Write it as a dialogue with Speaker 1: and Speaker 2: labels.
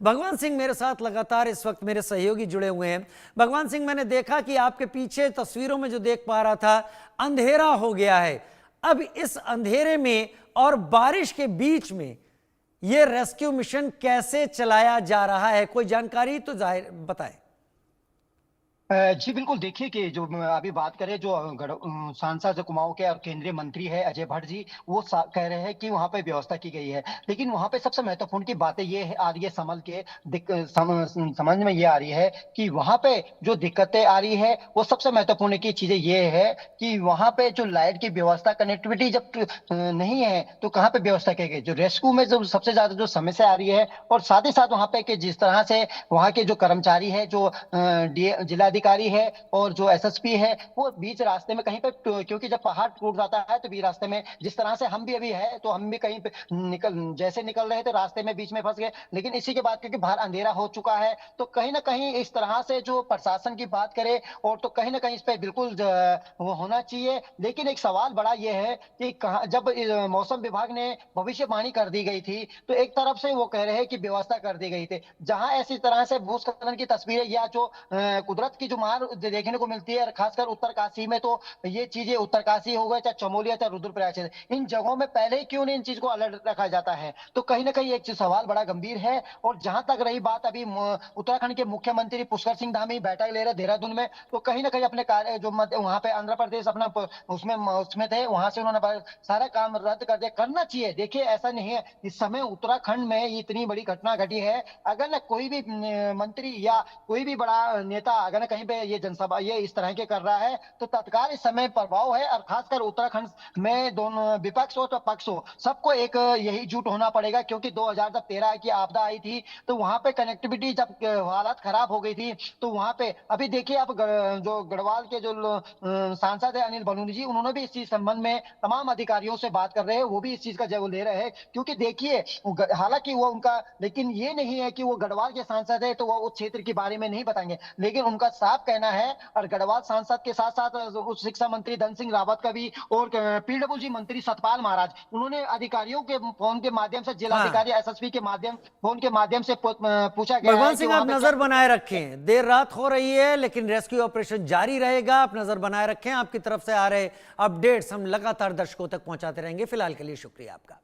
Speaker 1: भगवान सिंह मेरे साथ लगातार इस वक्त मेरे सहयोगी जुड़े हुए हैं। भगवान सिंह, मैंने देखा कि आपके पीछे तस्वीरों में जो देख पा रहा था, अंधेरा हो गया है। अब इस अंधेरे में और बारिश के बीच में यह रेस्क्यू मिशन कैसे चलाया जा रहा है, कोई जानकारी तो जाहिर बताएं।
Speaker 2: जी बिल्कुल। देखिए कि जो अभी बात करें, जो सांसद कुमाऊं के और केंद्रीय मंत्री है अजय भट्ट जी, वो कह रहे हैं कि वहां पे व्यवस्था की गई है। लेकिन वहां पे सबसे महत्वपूर्ण की बातें ये आ रही है, संभल के समझ में ये आ रही है कि वहां पे जो दिक्कतें आ रही है वो सबसे महत्वपूर्ण की चीजें ये है कि वहां पे जो लाइट की व्यवस्था, कनेक्टिविटी जब नहीं है तो कहाँ पे व्यवस्था की गई। जो रेस्क्यू में जो सबसे ज्यादा जो समस्या आ रही है, और साथ ही साथ वहां पे कि जिस तरह से वहां के जो कर्मचारी है, जो जिलाधिकारी है और जो एसएसपी है, वो बीच रास्ते में कहीं पे, क्योंकि जब पहाड़ टूट जाता है तो बीच रास्ते में, जिस तरह से हम भी अभी है तो हम भी कहीं पे जैसे निकल रहे थे रास्ते में बीच में फंस गए। लेकिन इसी के बाद क्योंकि बाहर अंधेरा हो चुका है तो कहीं ना कहीं इस तरह से जो प्रशासन की बात करे, और तो कहीं ना कहीं इस पे बिल्कुल वो होना चाहिए। लेकिन एक सवाल बड़ा ये है कि कहा, जब मौसम विभाग ने भविष्यवाणी कर दी गई थी तो एक तरफ से वो कह रहे हैं कि व्यवस्था कर दी गई थी। जहां ऐसी तरह से भूस्खलन की तस्वीरें या जो कुदरत की जो मार देखने को मिलती है, खासकर उत्तरकाशी में, तो ये चीजें उत्तरकाशी हो गए, चाहे चमोलिया, चाहे रुद्रप्रयाग, इन जगहों में पहले ही क्यों नहीं इन चीज को अलर्ट रखा जाता है। तो कहीं ना कहीं एक सवाल बड़ा गंभीर है। और जहां तक रही बात, अभी उत्तराखंड के मुख्यमंत्री पुष्कर सिंह धामी बैठक ले रहे देहरादून में, तो कहीं ना कहीं अपने कार्य जो वहां पे आंध्र प्रदेश अपना उसमें थे, वहां से उन्होंने सारा काम रद्द कर दिया। करना चाहिए। देखिए, ऐसा नहीं है, इस समय उत्तराखंड में इतनी बड़ी घटना घटी है, अगर ना कोई भी मंत्री या कोई भी बड़ा नेता अगर ना कहीं पे ये जनसभा ये इस तरह के कर रहा है तो तत्काल इस समय प्रभाव है। और खासकर उत्तराखंड में दोनों विपक्ष हो तो पक्ष हो, सबको एक यही जुट होना पड़ेगा। क्योंकि 2013 की आपदा आई थी तो वहां पे कनेक्टिविटी जब हालत खराब हो गई थी, तो वहां पे अभी देखिए, आप जो गढ़वाल के जो सांसद है अनिल बलूनी जी, उन्होंने भी इस चीज संबंध में तमाम अधिकारियों से बात कर रहे हैं। वो भी इस चीज का जवाब ले रहे हैं। क्योंकि देखिए, हालांकि वो उनका, लेकिन ये नहीं है कि वो गढ़वाल के सांसद है तो वो उस क्षेत्र के बारे में नहीं बताएंगे। लेकिन उनका साफ कहना है, और गढ़वाल सांसद के साथ साथ उच्च शिक्षा मंत्री धन सिंह रावत का भी, और पीडब्ल्यूजी मंत्री सतपाल महाराज, उन्होंने अधिकारियों के फोन के माध्यम से,
Speaker 1: हाँ,
Speaker 2: जिलाधिकारी एसएसपी के माध्यम फोन के माध्यम से पूछा गया है
Speaker 1: भगवान
Speaker 2: कि
Speaker 1: सिंह,
Speaker 2: वहां
Speaker 1: आप
Speaker 2: पे क्या।
Speaker 1: नजर बनाए रखें। देर रात हो रही है लेकिन रेस्क्यू ऑपरेशन जारी रहेगा। आप नजर बनाए रखें। आपकी तरफ से आ रहे अपडेट्स हम लगातार दर्शकों तक पहुंचाते रहेंगे। फिलहाल के लिए शुक्रिया आपका।